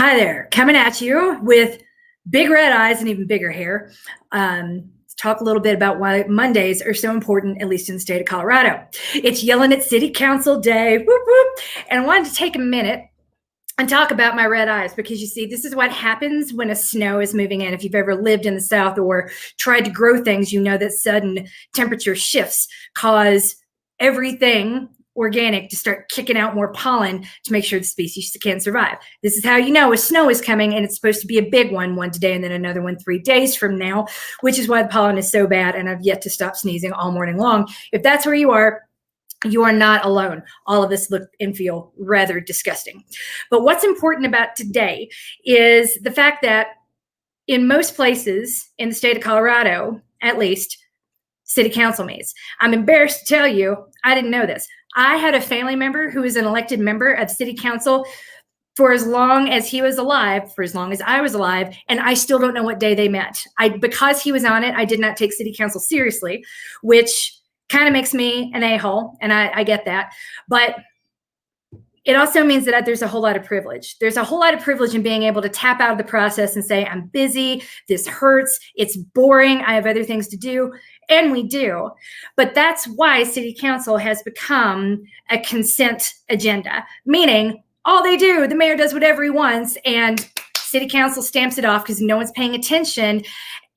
Hi there, coming at you with big red eyes and even bigger hair. Talk a little bit about why Mondays are so important, at least in the state of Colorado. It's Yelling at City Council Day, whoop, whoop. And I wanted to take a minute and talk about my red eyes because you see, this is what happens when a snow is moving in. If you've ever lived in the South or tried to grow things, you know that sudden temperature shifts cause everything organic to start kicking out more pollen to make sure the species can survive. This is how you know a snow is coming, and it's supposed to be a big one today and then another one 3 days from now, which is why the pollen is so bad, and I've yet to stop sneezing all morning long. If that's where you are not alone. All of us look and feel rather disgusting. But what's important about today is the fact that in most places in the state of Colorado, at least, city council meets. I'm embarrassed to tell you, I didn't know this. I had a family member who was an elected member of city council for as long as he was alive, for as long as I was alive, and I still don't know what day they met. Because he was on it, I did not take city council seriously, which kind of makes me an a-hole, and I get that. But it also means that there's a whole lot of privilege. There's a whole lot of privilege in being able to tap out of the process and say, I'm busy, this hurts, it's boring, I have other things to do, and we do. But that's why city council has become a consent agenda, meaning all they do, the mayor does whatever he wants, and city council stamps it off because no one's paying attention.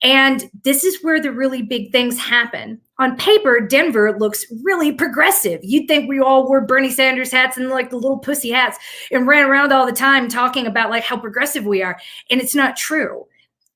And this is where the really big things happen. On paper, Denver looks really progressive. You'd think we all wore Bernie Sanders hats and like the little pussy hats and ran around all the time talking about like how progressive we are. And it's not true.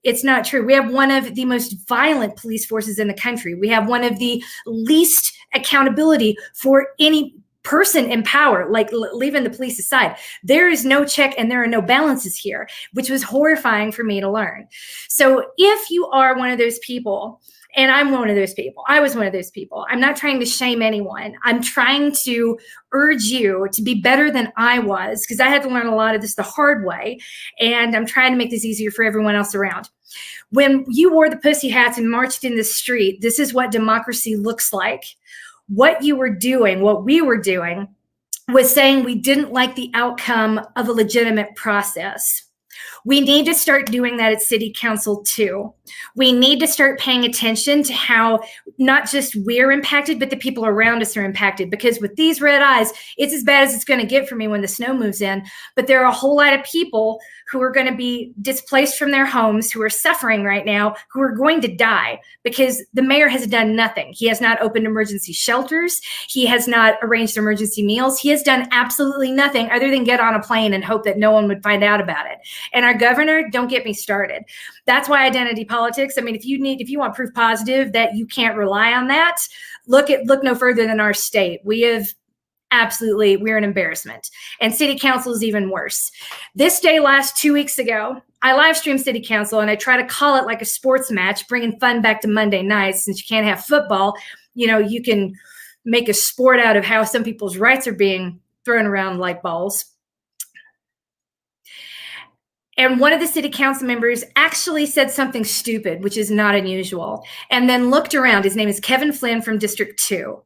It's not true. We have one of the most violent police forces in the country. We have one of the least accountability for any person in power, like leaving the police aside. There is no check and there are no balances here, which was horrifying for me to learn. So if you are one of those people, and I'm one of those people, I was one of those people, I'm not trying to shame anyone. I'm trying to urge you to be better than I was, because I had to learn a lot of this the hard way. And I'm trying to make this easier for everyone else around. When you wore the pussy hats and marched in the street, this is what democracy looks like. What you were doing, what we were doing, was saying we didn't like the outcome of a legitimate process. We need to start doing that at city council too. We need to start paying attention to how not just we're impacted, but the people around us are impacted. Because with these red eyes, it's as bad as it's going to get for me when the snow moves in. But there are a whole lot of people who are going to be displaced from their homes, who are suffering right now, who are going to die because the mayor has done nothing. He has not opened emergency shelters. He has not arranged emergency meals. He has done absolutely nothing other than get on a plane and hope that no one would find out about it. And our governor, don't get me started. That's why identity politics. I mean, if you want proof positive that you can't rely on that, look no further than our state. We're an embarrassment. And city council is even worse. This day last 2 weeks ago, I live streamed city council and I try to call it like a sports match, bringing fun back to Monday nights. Since you can't have football, you can make a sport out of how some people's rights are being thrown around like balls. And one of the city council members actually said something stupid, which is not unusual, and then looked around. His name is Kevin Flynn from District 2.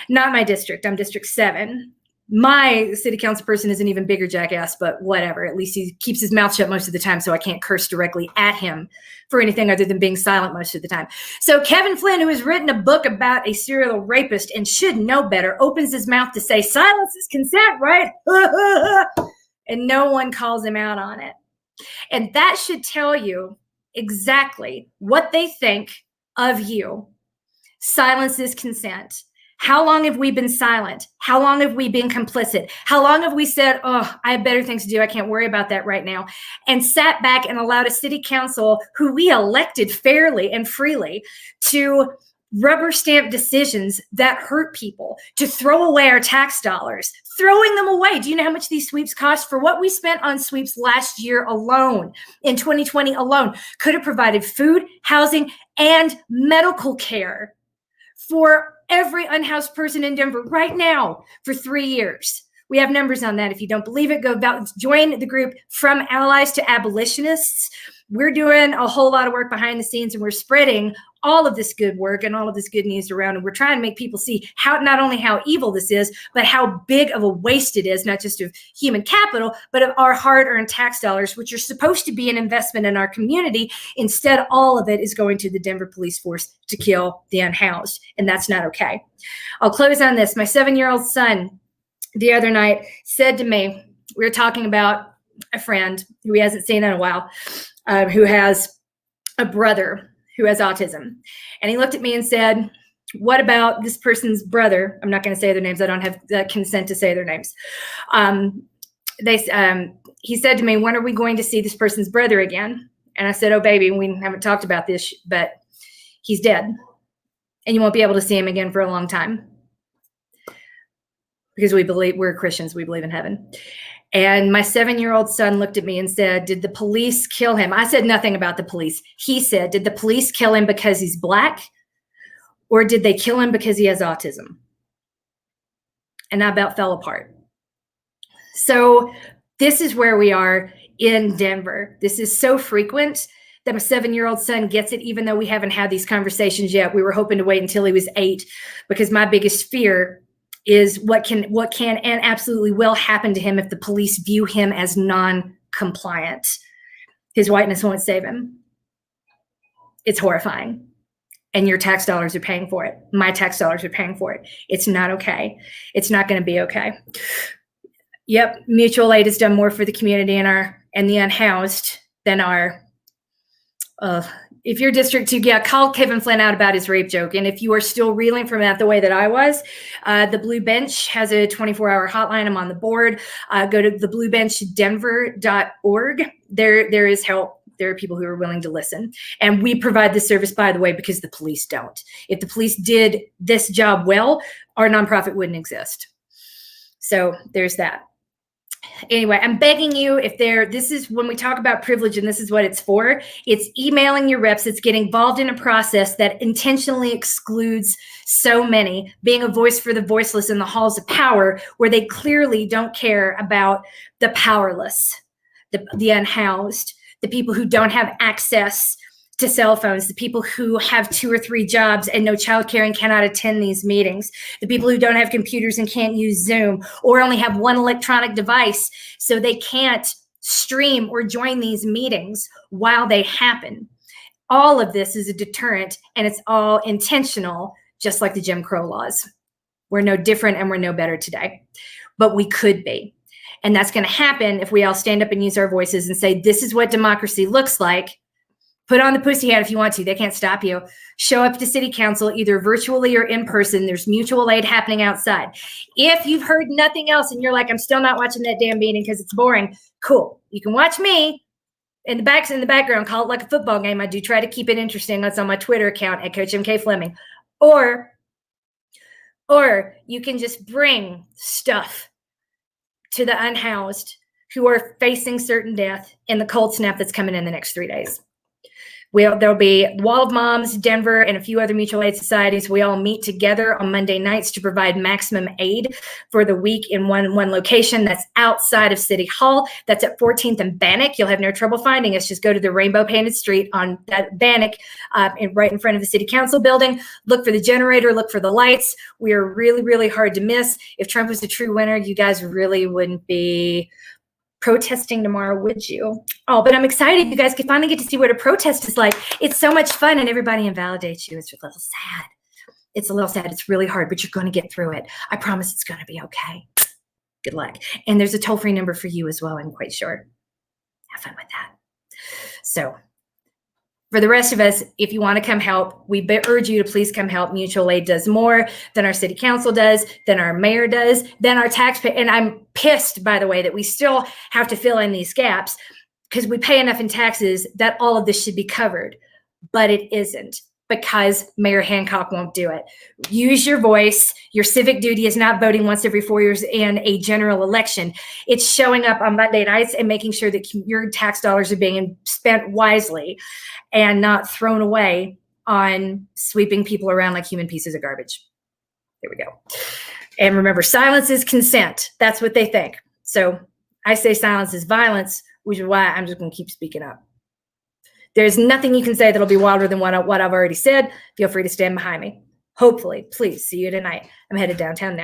Not my district. I'm District 7. My city council person is an even bigger jackass, but whatever. At least he keeps his mouth shut most of the time, so I can't curse directly at him for anything other than being silent most of the time. So Kevin Flynn, who has written a book about a serial rapist and should know better, opens his mouth to say, silence is consent, right? And no one calls him out on it. And that should tell you exactly what they think of you. Silence is consent. How long have we been silent? How long have we been complicit? How long have we said, oh, I have better things to do, I can't worry about that right now, and sat back and allowed a city council who we elected fairly and freely to rubber stamp decisions that hurt people, to throw away our tax dollars, throwing them away. Do you know how much these sweeps cost? For what we spent on sweeps last year alone, in 2020 alone, could have provided food, housing, and medical care for every unhoused person in Denver right now for 3 years. We have numbers on that. If you don't believe it, join the group From Allies to Abolitionists. We're doing a whole lot of work behind the scenes, and we're spreading all of this good work and all of this good news around. And we're trying to make people see not only how evil this is, but how big of a waste it is, not just of human capital, but of our hard-earned tax dollars, which are supposed to be an investment in our community. Instead, all of it is going to the Denver police force to kill the unhoused. And that's not okay. I'll close on this. My 7-year-old son the other night said to me, we were talking about a friend who he hasn't seen in a while, who has a brother who has autism. And he looked at me and said, what about this person's brother? I'm not going to say their names. I don't have the consent to say their names. He said to me, when are we going to see this person's brother again? And I said, oh, baby, we haven't talked about this, but he's dead. And you won't be able to see him again for a long time. Because we're Christians. We believe in heaven. And my 7-year-old son looked at me and said, did the police kill him? I said nothing about the police. He said, did the police kill him because he's Black? Or did they kill him because he has autism? And I about fell apart. So this is where we are in Denver. This is so frequent that my 7-year-old son gets it, even though we haven't had these conversations yet. We were hoping to wait until he was 8, because my biggest fear is what can and absolutely will happen to him if the police view him as non-compliant. His whiteness won't save him. It's horrifying. And your tax dollars are paying for it. My tax dollars are paying for it. It's not okay. It's not going to be okay. Yep, mutual aid has done more for the community and the unhoused than our if you're District 2, call Kevin Flynn out about his rape joke. And if you are still reeling from that the way that I was, the Blue Bench has a 24-hour hotline. I'm on the board. Go to thebluebenchdenver.org. There is help. There are people who are willing to listen. And we provide this service, by the way, because the police don't. If the police did this job well, our nonprofit wouldn't exist. So there's that. Anyway, I'm begging you, this is when we talk about privilege, and this is what it's for. It's emailing your reps. It's getting involved in a process that intentionally excludes so many, being a voice for the voiceless in the halls of power, where they clearly don't care about the powerless, the unhoused, the people who don't have access to cell phones, the people who have 2 or 3 jobs and no childcare and cannot attend these meetings, the people who don't have computers and can't use Zoom, or only have one electronic device so they can't stream or join these meetings while they happen. All of this is a deterrent, and it's all intentional, just like the Jim Crow laws. We're no different and we're no better today, but we could be. And that's going to happen if we all stand up and use our voices and say, this is what democracy looks like. Put on the pussy hat if you want to. They can't stop you. Show up to city council, either virtually or in person. There's mutual aid happening outside. If you've heard nothing else and you're like, I'm still not watching that damn meeting because it's boring, cool. You can watch me in the background. Call it like a football game. I do try to keep it interesting. That's on my Twitter account at Coach MK Fleming. Or you can just bring stuff to the unhoused who are facing certain death in the cold snap that's coming in the next 3 days. There'll be Wall of Moms, Denver, and a few other mutual aid societies. We all meet together on Monday nights to provide maximum aid for the week in one location that's outside of City Hall. That's at 14th and Bannock. You'll have no trouble finding us. Just go to the rainbow painted street on that Bannock, right in front of the City Council building. Look for the generator. Look for the lights. We are really, really hard to miss. If Trump was the true winner, you guys really wouldn't be protesting tomorrow, would you? Oh, but I'm excited. You guys can finally get to see what a protest is like. It's so much fun, and everybody invalidates you. It's a little sad. It's a little sad. It's really hard, but you're going to get through it. I promise it's going to be okay. Good luck. And there's a toll-free number for you as well, I'm quite sure. Have fun with that. So for the rest of us, if you want to come help, we urge you to please come help. Mutual aid does more than our city council does, than our mayor does, than our taxpayer. And I'm pissed, by the way, that we still have to fill in these gaps because we pay enough in taxes that all of this should be covered. But it isn't, because Mayor Hancock won't do it. Use your voice. Your civic duty is not voting once every 4 years in a general election. It's showing up on Monday nights and making sure that your tax dollars are being spent wisely and not thrown away on sweeping people around like human pieces of garbage. There we go. And remember, silence is consent. That's what they think. So I say silence is violence, which is why I'm just going to keep speaking up. There's nothing you can say that'll be wilder than what I've already said. Feel free to stand behind me. Hopefully, please see you tonight. I'm headed downtown now.